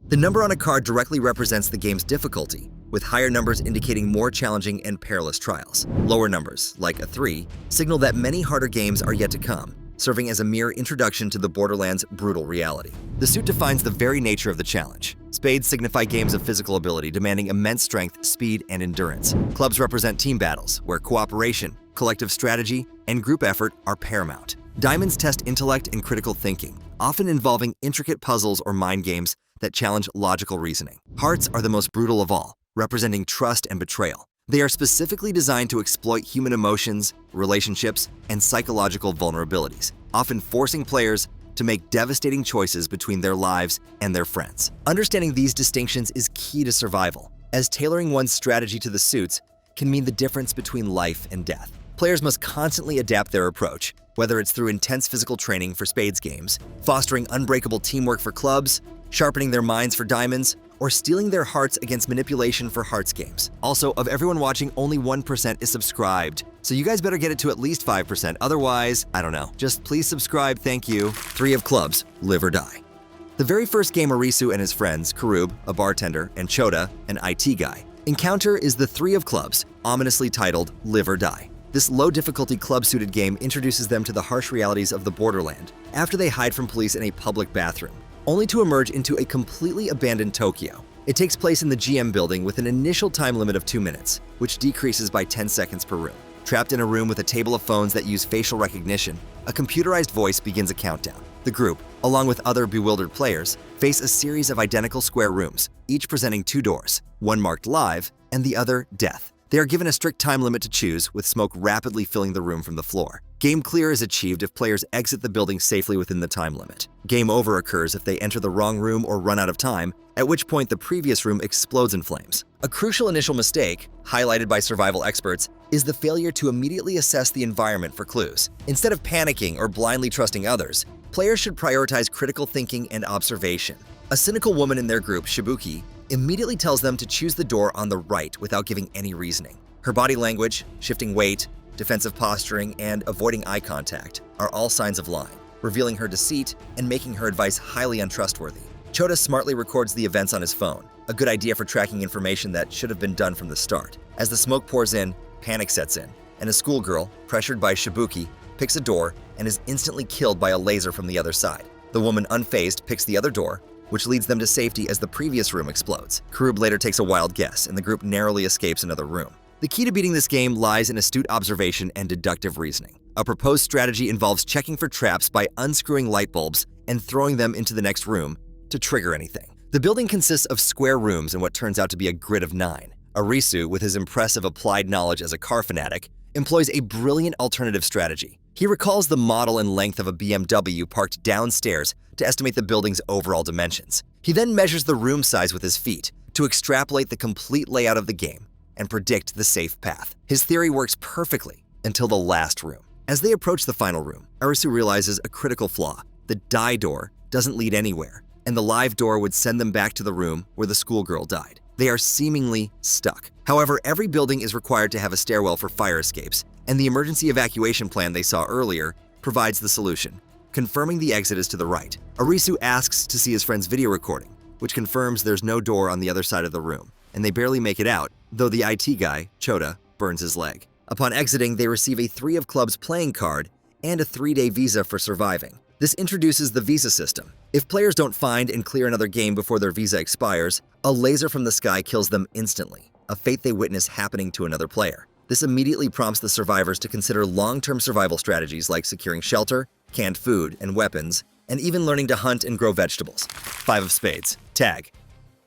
The number on a card directly represents the game's difficulty, with higher numbers indicating more challenging and perilous trials. Lower numbers, like a 3, signal that many harder games are yet to come, serving as a mere introduction to the Borderlands' brutal reality. The suit defines the very nature of the challenge. Spades signify games of physical ability demanding immense strength, speed, and endurance. Clubs represent team battles, where cooperation, collective strategy, and group effort are paramount. Diamonds test intellect and critical thinking, often involving intricate puzzles or mind games that challenge logical reasoning. Hearts are the most brutal of all, representing trust and betrayal. They are specifically designed to exploit human emotions, relationships, and psychological vulnerabilities, often forcing players to make devastating choices between their lives and their friends. Understanding these distinctions is key to survival, as tailoring one's strategy to the suits can mean the difference between life and death. Players must constantly adapt their approach, whether it's through intense physical training for spades games, fostering unbreakable teamwork for clubs, sharpening their minds for diamonds, or stealing their hearts against manipulation for hearts games. Also, of everyone watching, only 1% is subscribed, so you guys better get it to at least 5%, otherwise, I don't know. Just please subscribe, thank you. 3 of clubs, live or die. The very first game Arisu and his friends, Karub, a bartender, and Chota, an IT guy, encounter is the 3 of clubs, ominously titled Live or Die. This low-difficulty club-suited game introduces them to the harsh realities of the Borderland after they hide from police in a public bathroom, only to emerge into a completely abandoned Tokyo. It takes place in the GM building with an initial time limit of 2 minutes, which decreases by 10 seconds per room. Trapped in a room with a table of phones that use facial recognition, a computerized voice begins a countdown. The group, along with other bewildered players, face a series of identical square rooms, each presenting 2 doors, one marked live and the other death. They are given a strict time limit to choose, with smoke rapidly filling the room from the floor. Game clear is achieved if players exit the building safely within the time limit. Game over occurs if they enter the wrong room or run out of time, at which point the previous room explodes in flames. A crucial initial mistake, highlighted by survival experts, is the failure to immediately assess the environment for clues. Instead of panicking or blindly trusting others, players should prioritize critical thinking and observation. A cynical woman in their group, Shibuki, immediately tells them to choose the door on the right without giving any reasoning. Her body language, shifting weight, defensive posturing, and avoiding eye contact are all signs of lying, revealing her deceit and making her advice highly untrustworthy. Chota smartly records the events on his phone, a good idea for tracking information that should have been done from the start. As the smoke pours in, panic sets in, and a schoolgirl, pressured by Shibuki, picks a door and is instantly killed by a laser from the other side. The woman, unfazed, picks the other door, which leads them to safety as the previous room explodes. Karub later takes a wild guess, and the group narrowly escapes another room. The key to beating this game lies in astute observation and deductive reasoning. A proposed strategy involves checking for traps by unscrewing light bulbs and throwing them into the next room to trigger anything. The building consists of square rooms in what turns out to be a grid of 9. Arisu, with his impressive applied knowledge as a car fanatic, employs a brilliant alternative strategy. He recalls the model and length of a BMW parked downstairs to estimate the building's overall dimensions. He then measures the room size with his feet to extrapolate the complete layout of the game and predict the safe path. His theory works perfectly until the last room. As they approach the final room, Arisu realizes a critical flaw. The die door doesn't lead anywhere, and the live door would send them back to the room where the schoolgirl died. They are seemingly stuck. However, every building is required to have a stairwell for fire escapes, and the emergency evacuation plan they saw earlier provides the solution, confirming the exit is to the right. Arisu asks to see his friend's video recording, which confirms there's no door on the other side of the room, and they barely make it out, though the IT guy, Chota, burns his leg. Upon exiting, they receive a 3 of clubs playing card and a 3-day visa for surviving. This introduces the visa system. If players don't find and clear another game before their visa expires, a laser from the sky kills them instantly, a fate they witness happening to another player. This immediately prompts the survivors to consider long-term survival strategies like securing shelter, canned food and weapons, and even learning to hunt and grow vegetables. 5 of spades, tag.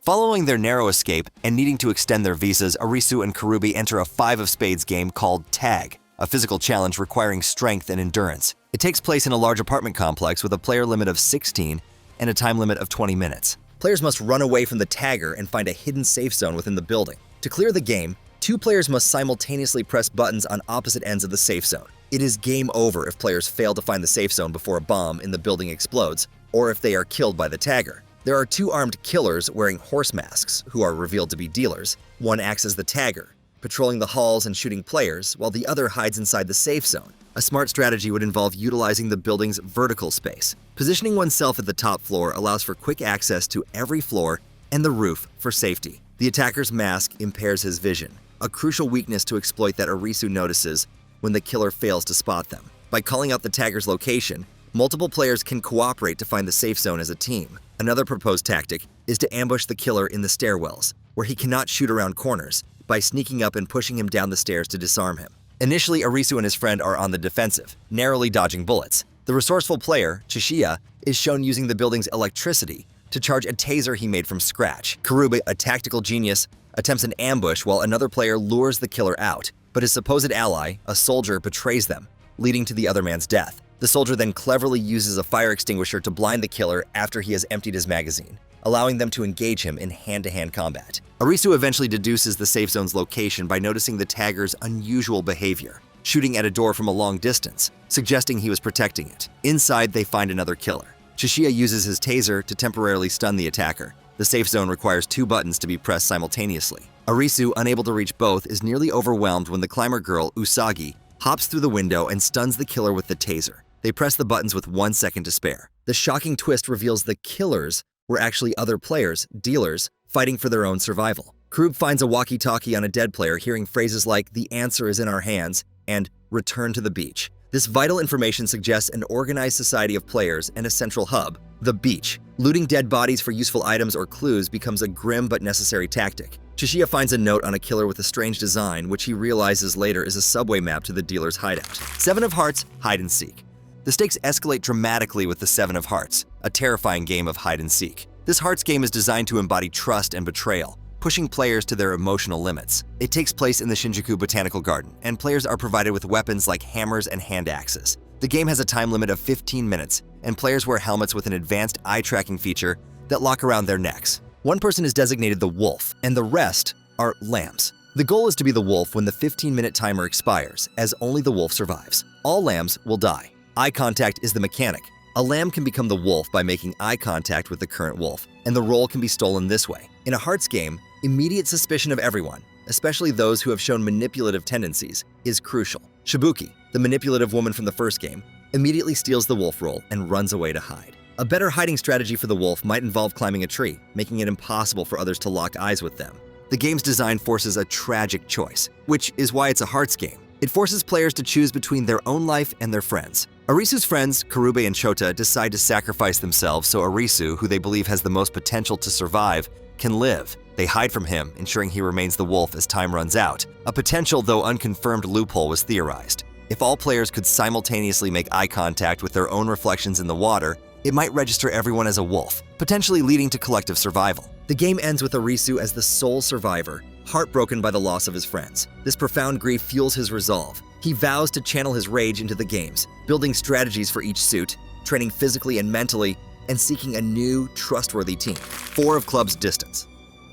Following their narrow escape and needing to extend their visas, Arisu and Karubi enter a 5 of spades game called Tag, a physical challenge requiring strength and endurance. It takes place in a large apartment complex with a player limit of 16 and a time limit of 20 minutes. Players must run away from the tagger and find a hidden safe zone within the building. To clear the game, 2 players must simultaneously press buttons on opposite ends of the safe zone. It is game over if players fail to find the safe zone before a bomb in the building explodes, or if they are killed by the tagger. There are 2 armed killers wearing horse masks, who are revealed to be dealers. One acts as the tagger, patrolling the halls and shooting players, while the other hides inside the safe zone. A smart strategy would involve utilizing the building's vertical space. Positioning oneself at the top floor allows for quick access to every floor and the roof for safety. The attacker's mask impairs his vision, a crucial weakness to exploit that Arisu notices when the killer fails to spot them. By calling out the tagger's location, multiple players can cooperate to find the safe zone as a team. Another proposed tactic is to ambush the killer in the stairwells, where he cannot shoot around corners, by sneaking up and pushing him down the stairs to disarm him. Initially, Arisu and his friend are on the defensive, narrowly dodging bullets. The resourceful player, Chishiya, is shown using the building's electricity to charge a taser he made from scratch. Karube, a tactical genius, attempts an ambush while another player lures the killer out, but his supposed ally, a soldier, betrays them, leading to the other man's death. The soldier then cleverly uses a fire extinguisher to blind the killer after he has emptied his magazine, allowing them to engage him in hand-to-hand combat. Arisu eventually deduces the safe zone's location by noticing the tagger's unusual behavior, shooting at a door from a long distance, suggesting he was protecting it. Inside, they find another killer. Chishiya uses his taser to temporarily stun the attacker. The safe zone requires 2 buttons to be pressed simultaneously. Arisu, unable to reach both, is nearly overwhelmed when the climber girl, Usagi, hops through the window and stuns the killer with the taser. They press the buttons with 1 second to spare. The shocking twist reveals the killers were actually other players, dealers, fighting for their own survival. Krub finds a walkie-talkie on a dead player, hearing phrases like, "The answer is in our hands," and "Return to the beach." This vital information suggests an organized society of players and a central hub, the beach. Looting dead bodies for useful items or clues becomes a grim but necessary tactic. Chishiya finds a note on a killer with a strange design, which he realizes later is a subway map to the dealer's hideout. 7 of Hearts, hide and seek. The stakes escalate dramatically with the 7 of Hearts, a terrifying game of hide and seek. This Hearts game is designed to embody trust and betrayal, pushing players to their emotional limits. It takes place in the Shinjuku Botanical Garden, and players are provided with weapons like hammers and hand axes. The game has a time limit of 15 minutes, and players wear helmets with an advanced eye-tracking feature that lock around their necks. One person is designated the wolf, and the rest are lambs. The goal is to be the wolf when the 15-minute timer expires, as only the wolf survives. All lambs will die. Eye contact is the mechanic. A lamb can become the wolf by making eye contact with the current wolf, and the role can be stolen this way. In a Hearts game, immediate suspicion of everyone, especially those who have shown manipulative tendencies, is crucial. Shibuki, the manipulative woman from the first game, immediately steals the wolf role and runs away to hide. A better hiding strategy for the wolf might involve climbing a tree, making it impossible for others to lock eyes with them. The game's design forces a tragic choice, which is why it's a Hearts game. It forces players to choose between their own life and their friends. Arisu's friends, Karube and Chota, decide to sacrifice themselves so Arisu, who they believe has the most potential to survive, can live. They hide from him, ensuring he remains the wolf as time runs out. A potential, though unconfirmed, loophole was theorized. If all players could simultaneously make eye contact with their own reflections in the water, it might register everyone as a wolf, potentially leading to collective survival. The game ends with Arisu as the sole survivor, heartbroken by the loss of his friends. This profound grief fuels his resolve. He vows to channel his rage into the games, building strategies for each suit, training physically and mentally, and seeking a new, trustworthy team. 4 of Club's distance.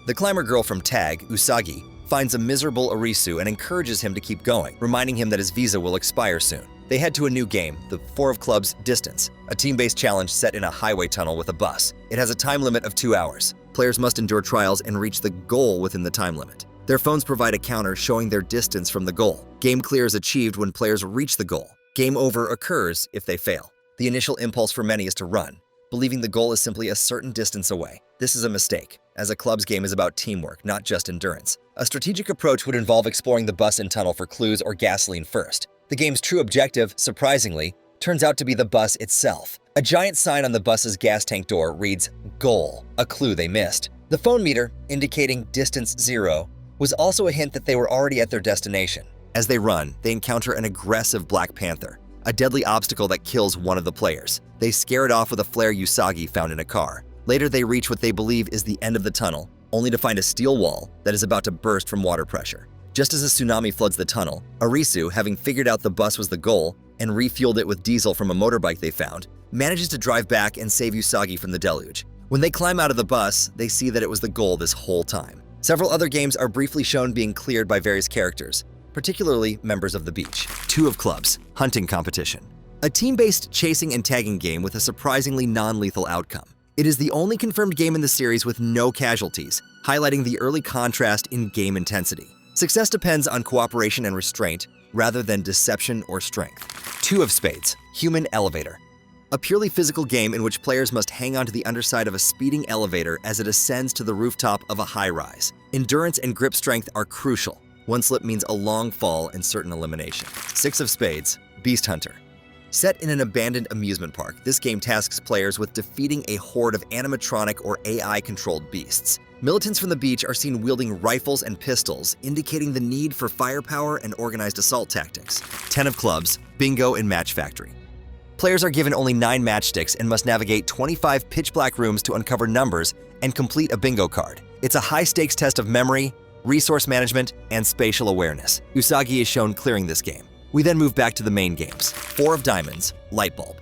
The climber girl from Tag, Usagi, finds a miserable Arisu and encourages him to keep going, reminding him that his visa will expire soon. They head to a new game, the 4 of Club's Distance, a team-based challenge set in a highway tunnel with a bus. It has a time limit of 2 hours. Players must endure trials and reach the goal within the time limit. Their phones provide a counter showing their distance from the goal. Game clear is achieved when players reach the goal. Game over occurs if they fail. The initial impulse for many is to run, believing the goal is simply a certain distance away. This is a mistake, as a club's game is about teamwork, not just endurance. A strategic approach would involve exploring the bus and tunnel for clues or gasoline first. The game's true objective, surprisingly, turns out to be the bus itself. A giant sign on the bus's gas tank door reads, "Goal," a clue they missed. The phone meter, indicating distance 0, was also a hint that they were already at their destination. As they run, they encounter an aggressive Black Panther, a deadly obstacle that kills one of the players. They scare it off with a flare Usagi found in a car. Later, they reach what they believe is the end of the tunnel, only to find a steel wall that is about to burst from water pressure. Just as a tsunami floods the tunnel, Arisu, having figured out the bus was the goal and refueled it with diesel from a motorbike they found, manages to drive back and save Usagi from the deluge. When they climb out of the bus, they see that it was the goal this whole time. Several other games are briefly shown being cleared by various characters, particularly members of the beach. 2 of Clubs, Hunting Competition. A team-based chasing and tagging game with a surprisingly non-lethal outcome. It is the only confirmed game in the series with no casualties, highlighting the early contrast in game intensity. Success depends on cooperation and restraint, rather than deception or strength. 2 of Spades, Human Elevator. a purely physical game in which players must hang onto the underside of a speeding elevator as it ascends to the rooftop of a high-rise. Endurance and grip strength are crucial. One slip means a long fall and certain elimination. 6 of spades, Beast Hunter. Set in an abandoned amusement park, this game tasks players with defeating a horde of animatronic or AI-controlled beasts. Militants from the beach are seen wielding rifles and pistols, indicating the need for firepower and organized assault tactics. 10 of clubs, bingo and match factory. Players are given only 9 matchsticks and must navigate 25 pitch-black rooms to uncover numbers and complete a bingo card. It's a high-stakes test of memory, resource management, and spatial awareness. Usagi is shown clearing this game. We then move back to the main games. 4 of diamonds, light bulb.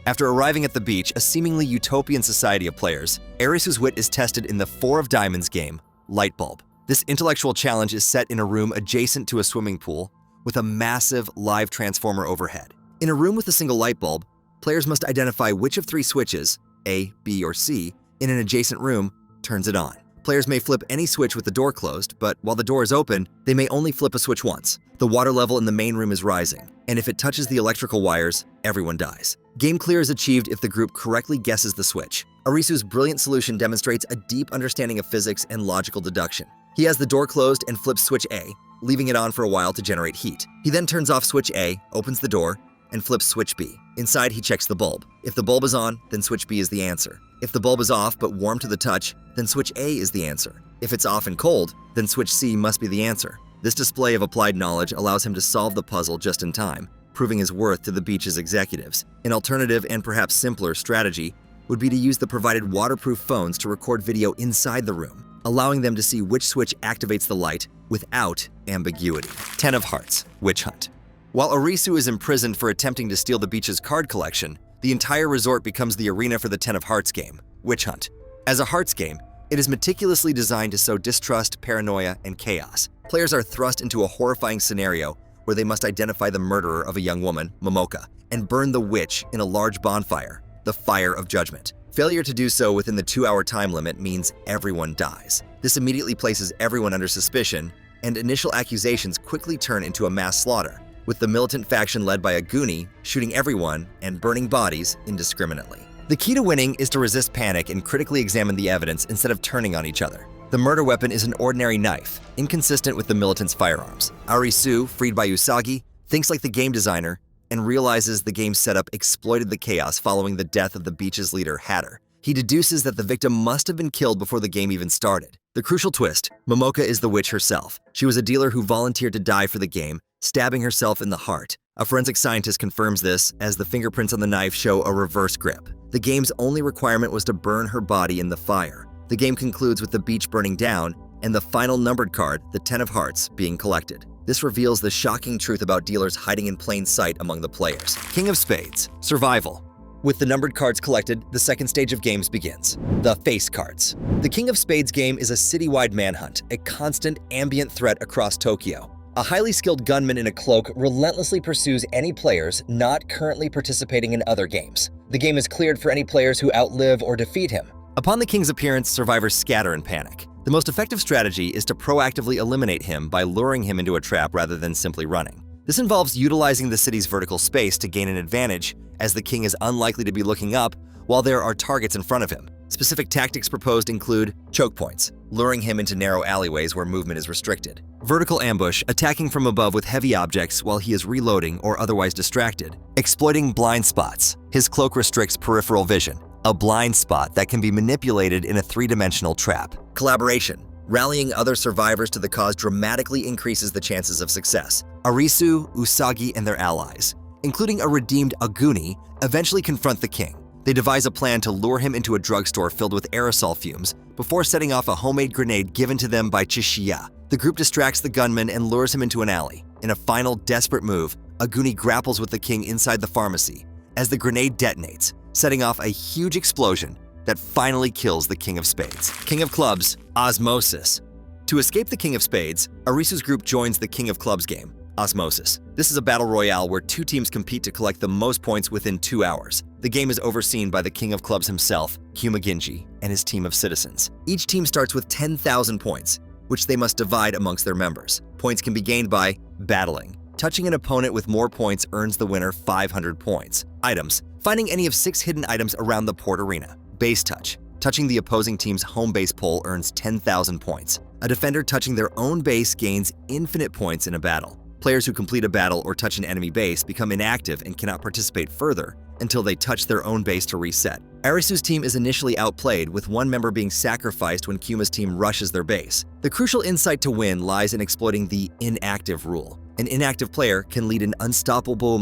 After arriving at the beach, a seemingly utopian society of players, Arisu's wit is tested in the 4 of diamonds game, light bulb. This intellectual challenge is set in a room adjacent to a swimming pool with a massive live transformer overhead. In a room with a single light bulb, players must identify which of 3 switches, A, B, or C, in an adjacent room turns it on. Players may flip any switch with the door closed, but while the door is open, they may only flip a switch once. The water level in the main room is rising, and if it touches the electrical wires, everyone dies. Game clear is achieved if the group correctly guesses the switch. Arisu's brilliant solution demonstrates a deep understanding of physics and logical deduction. He has the door closed and flips switch A, leaving it on for a while to generate heat. He then turns off switch A, opens the door, and flips switch B. Inside, he checks the bulb. If the bulb is on, then switch B is the answer. If the bulb is off but warm to the touch, then switch A is the answer. If it's off and cold, then switch C must be the answer. This display of applied knowledge allows him to solve the puzzle just in time, proving his worth to the beach's executives. An alternative and perhaps simpler strategy would be to use the provided waterproof phones to record video inside the room, allowing them to see which switch activates the light without ambiguity. 10 of hearts, witch hunt. While Arisu is imprisoned for attempting to steal the beach's card collection, the entire resort becomes the arena for the 10 of hearts game, witch hunt. As a hearts game, it is meticulously designed to sow distrust, paranoia, and chaos. Players are thrust into a horrifying scenario where they must identify the murderer of a young woman, Momoka, and burn the witch in a large bonfire, the Fire of Judgment. Failure to do so within the 2-hour time limit means everyone dies. This immediately places everyone under suspicion, and initial accusations quickly turn into a mass slaughter, with the militant faction led by a Goonie shooting everyone and burning bodies indiscriminately. The key to winning is to resist panic and critically examine the evidence instead of turning on each other. The murder weapon is an ordinary knife, inconsistent with the militants' firearms. Arisu, freed by Usagi, thinks like the game designer and realizes the game's setup exploited the chaos following the death of the beach's leader, Hatter. He deduces that the victim must have been killed before the game even started. The crucial twist, Momoka is the witch herself. She was a dealer who volunteered to die for the game, stabbing herself in the heart. A forensic scientist confirms this as the fingerprints on the knife show a reverse grip. The game's only requirement was to burn her body in the fire. The game concludes with the beach burning down and the final numbered card, the 10 of hearts, being collected. This reveals the shocking truth about dealers hiding in plain sight among the players. King of Spades, survival. With the numbered cards collected, the second stage of games begins. The face cards. The King of Spades game is a citywide manhunt, a constant ambient threat across Tokyo. A highly skilled gunman in a cloak relentlessly pursues any players not currently participating in other games. The game is cleared for any players who outlive or defeat him. Upon the king's appearance, survivors scatter in panic. The most effective strategy is to proactively eliminate him by luring him into a trap rather than simply running. This involves utilizing the city's vertical space to gain an advantage, as the king is unlikely to be looking up while there are targets in front of him. Specific tactics proposed include choke points, luring him into narrow alleyways where movement is restricted. Vertical ambush, attacking from above with heavy objects while he is reloading or otherwise distracted. Exploiting blind spots. His cloak restricts peripheral vision, a blind spot that can be manipulated in a 3-dimensional trap. Collaboration. Rallying other survivors to the cause dramatically increases the chances of success. Arisu, Usagi, and their allies, including a redeemed Aguni, eventually confront the king. They devise a plan to lure him into a drugstore filled with aerosol fumes before setting off a homemade grenade given to them by Chishiya. The group distracts the gunman and lures him into an alley. In a final desperate move, Aguni grapples with the king inside the pharmacy as the grenade detonates, setting off a huge explosion that finally kills the King of Spades. King of Clubs, Osmosis. To escape the King of Spades, Arisu's group joins the King of Clubs game, Osmosis. This is a battle royale where 2 teams compete to collect the most points within 2 hours. The game is overseen by the King of Clubs himself, Kumaginji, and his team of citizens. Each team starts with 10,000 points, which they must divide amongst their members. Points can be gained by battling. Touching an opponent with more points earns the winner 500 points. Items. Finding any of 6 hidden items around the port arena. Base touch. Touching the opposing team's home base pole earns 10,000 points. A defender touching their own base gains infinite points in a battle. Players who complete a battle or touch an enemy base become inactive and cannot participate further until they touch their own base to reset. Arisu's team is initially outplayed, with one member being sacrificed when Kuma's team rushes their base. The crucial insight to win lies in exploiting the inactive rule. An inactive player can lead an unstoppable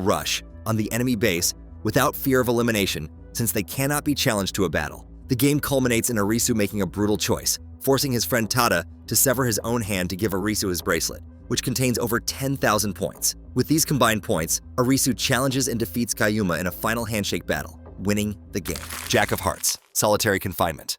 rush on the enemy base without fear of elimination, since they cannot be challenged to a battle. The game culminates in Arisu making a brutal choice, forcing his friend Tada to sever his own hand to give Arisu his bracelet, which contains over 10,000 points. With these combined points, Arisu challenges and defeats Kayuma in a final handshake battle, winning the game. Jack of Hearts, Solitary Confinement.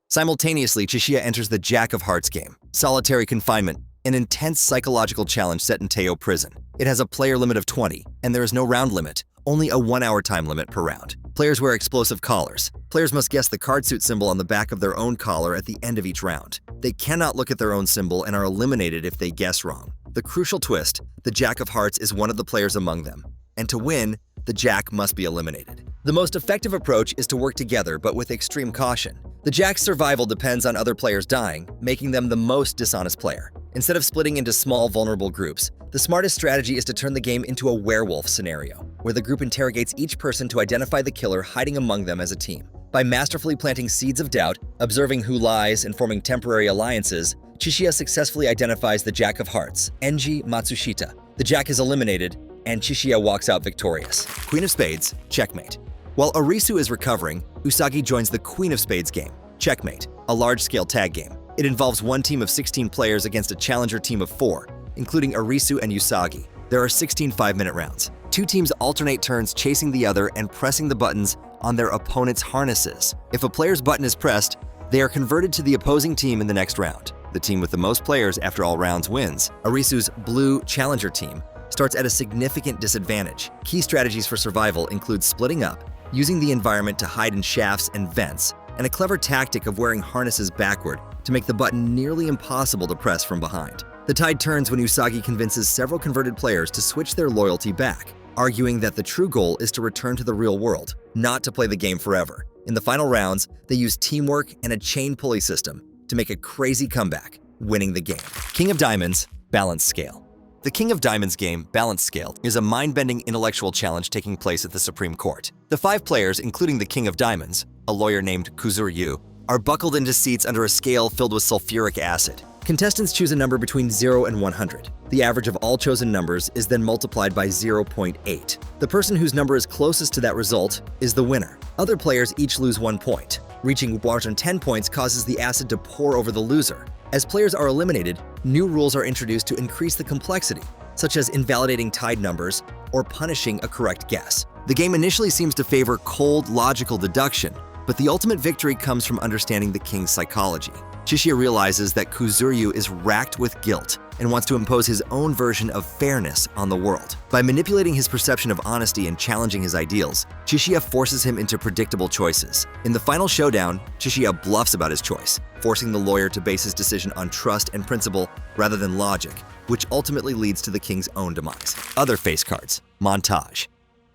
Simultaneously, Chishiya enters the Jack of Hearts game, Solitary Confinement, an intense psychological challenge set in Teo Prison. It has a player limit of 20, and there is no round limit, only a 1-hour time limit per round. Players wear explosive collars. Players must guess the card suit symbol on the back of their own collar at the end of each round. They cannot look at their own symbol and are eliminated if they guess wrong. The crucial twist, the Jack of Hearts is one of the players among them, and to win, the Jack must be eliminated. The most effective approach is to work together, but with extreme caution. The Jack's survival depends on other players dying, making them the most dishonest player. Instead of splitting into small, vulnerable groups, the smartest strategy is to turn the game into a werewolf scenario, where the group interrogates each person to identify the killer hiding among them as a team. By masterfully planting seeds of doubt, observing who lies, and forming temporary alliances, Chishiya successfully identifies the Jack of Hearts, Enji Matsushita. The Jack is eliminated, and Chishiya walks out victorious. Queen of Spades, Checkmate. While Arisu is recovering, Usagi joins the Queen of Spades game, Checkmate, a large-scale tag game. It involves one team of 16 players against a challenger team of 4, including Arisu and Usagi. There are 16 5-minute rounds. 2 teams alternate turns chasing the other and pressing the buttons on their opponent's harnesses. If a player's button is pressed, they are converted to the opposing team in the next round. The team with the most players after all rounds wins. Arisu's blue challenger team starts at a significant disadvantage. Key strategies for survival include splitting up, using the environment to hide in shafts and vents, and a clever tactic of wearing harnesses backward to make the button nearly impossible to press from behind. The tide turns when Usagi convinces several converted players to switch their loyalty back, arguing that the true goal is to return to the real world, not to play the game forever. In the final rounds, they use teamwork and a chain pulley system to make a crazy comeback, winning the game. King of Diamonds, Balance Scale. The King of Diamonds game, Balance Scale, is a mind-bending intellectual challenge taking place at the Supreme Court. The 5 players, including the King of Diamonds, a lawyer named Kuzuryu, are buckled into seats under a scale filled with sulfuric acid. Contestants choose a number between 0 and 100. The average of all chosen numbers is then multiplied by 0.8. The person whose number is closest to that result is the winner. Other players each lose 1 point. Reaching 110 points causes the acid to pour over the loser. As players are eliminated, new rules are introduced to increase the complexity, such as invalidating tied numbers or punishing a correct guess. The game initially seems to favor cold, logical deduction, but the ultimate victory comes from understanding the king's psychology. Chishiya realizes that Kuzuryu is racked with guilt and wants to impose his own version of fairness on the world. By manipulating his perception of honesty and challenging his ideals, Chishiya forces him into predictable choices. In the final showdown, Chishiya bluffs about his choice, forcing the lawyer to base his decision on trust and principle rather than logic, which ultimately leads to the king's own demise. Other face cards, Montage.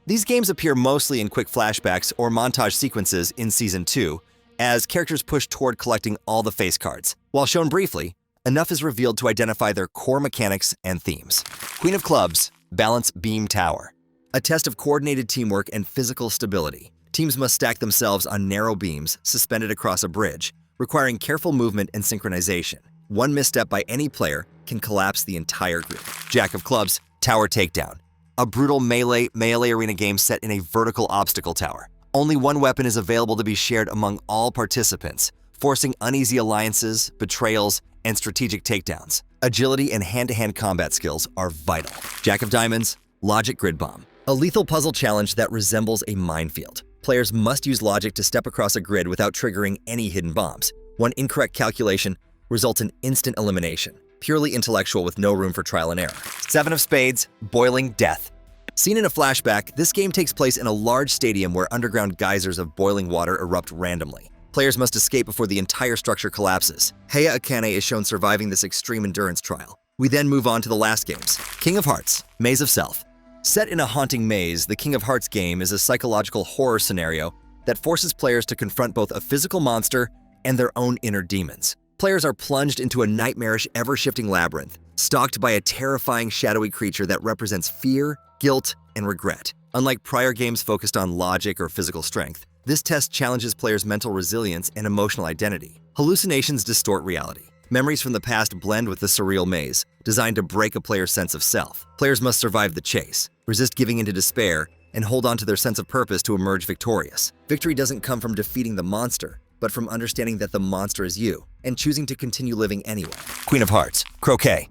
These games appear mostly in quick flashbacks or montage sequences in Season 2, as characters push toward collecting all the face cards. While shown briefly, enough is revealed to identify their core mechanics and themes. Queen of Clubs, Balance Beam Tower. A test of coordinated teamwork and physical stability. Teams must stack themselves on narrow beams suspended across a bridge, requiring careful movement and synchronization. One misstep by any player can collapse the entire group. Jack of Clubs, Tower Takedown. A brutal melee arena game set in a vertical obstacle tower. Only one weapon is available to be shared among all participants, forcing uneasy alliances, betrayals, and strategic takedowns. Agility and hand-to-hand combat skills are vital. Jack of Diamonds, Logic Grid Bomb. A lethal puzzle challenge that resembles a minefield. Players must use logic to step across a grid without triggering any hidden bombs. One incorrect calculation results in instant elimination. Purely intellectual with no room for trial and error. 7 of Spades, Boiling Death. Seen in a flashback, this game takes place in a large stadium where underground geysers of boiling water erupt randomly. Players must escape before the entire structure collapses. Heya Akane is shown surviving this extreme endurance trial. We then move on to the last games. King of Hearts, Maze of Self. Set in a haunting maze, the King of Hearts game is a psychological horror scenario that forces players to confront both a physical monster and their own inner demons. Players are plunged into a nightmarish, ever-shifting labyrinth, stalked by a terrifying, shadowy creature that represents fear, guilt, and regret. Unlike prior games focused on logic or physical strength, this test challenges players' mental resilience and emotional identity. Hallucinations distort reality. Memories from the past blend with the surreal maze, designed to break a player's sense of self. Players must survive the chase, resist giving into despair, and hold on to their sense of purpose to emerge victorious. Victory doesn't come from defeating the monster, but from understanding that the monster is you, and choosing to continue living anyway. Queen of Hearts, Croquet.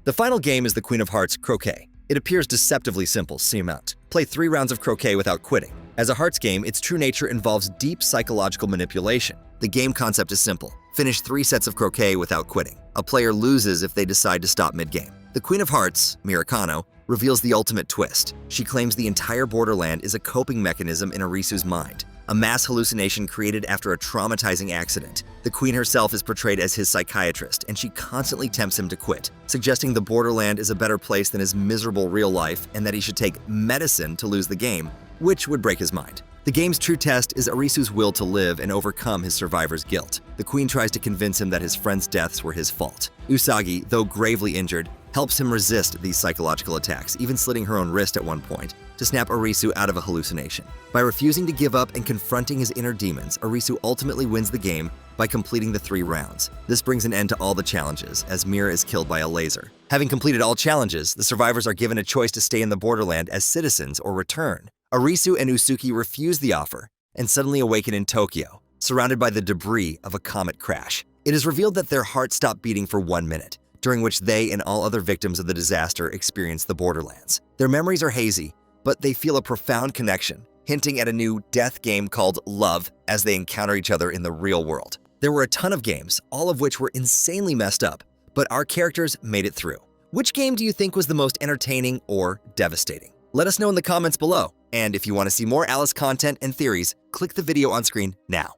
The final game is the Queen of Hearts, Croquet. It appears deceptively simple, see amount. Play 3 rounds of Croquet without quitting. As a Hearts game, its true nature involves deep psychological manipulation. The game concept is simple. Finish 3 sets of Croquet without quitting. A player loses if they decide to stop mid-game. The Queen of Hearts, Miracano, reveals the ultimate twist. She claims the entire Borderland is a coping mechanism in Arisu's mind, a mass hallucination created after a traumatizing accident. The Queen herself is portrayed as his psychiatrist, and she constantly tempts him to quit, suggesting the Borderland is a better place than his miserable real life and that he should take medicine to lose the game, which would break his mind. The game's true test is Arisu's will to live and overcome his survivor's guilt. The Queen tries to convince him that his friends' deaths were his fault. Usagi, though gravely injured, helps him resist these psychological attacks, even slitting her own wrist at one point, to snap Arisu out of a hallucination. By refusing to give up and confronting his inner demons, Arisu ultimately wins the game by completing the 3 rounds. This brings an end to all the challenges, as Mira is killed by a laser. Having completed all challenges, the survivors are given a choice to stay in the Borderland as citizens or return. Arisu and Usuki refuse the offer and suddenly awaken in Tokyo, surrounded by the debris of a comet crash. It is revealed that their hearts stop beating for 1 minute, during which they and all other victims of the disaster experience the Borderlands. Their memories are hazy, but they feel a profound connection, hinting at a new death game called Love as they encounter each other in the real world. There were a ton of games, all of which were insanely messed up, but our characters made it through. Which game do you think was the most entertaining or devastating? Let us know in the comments below. And if you want to see more Alice content and theories, click the video on screen now.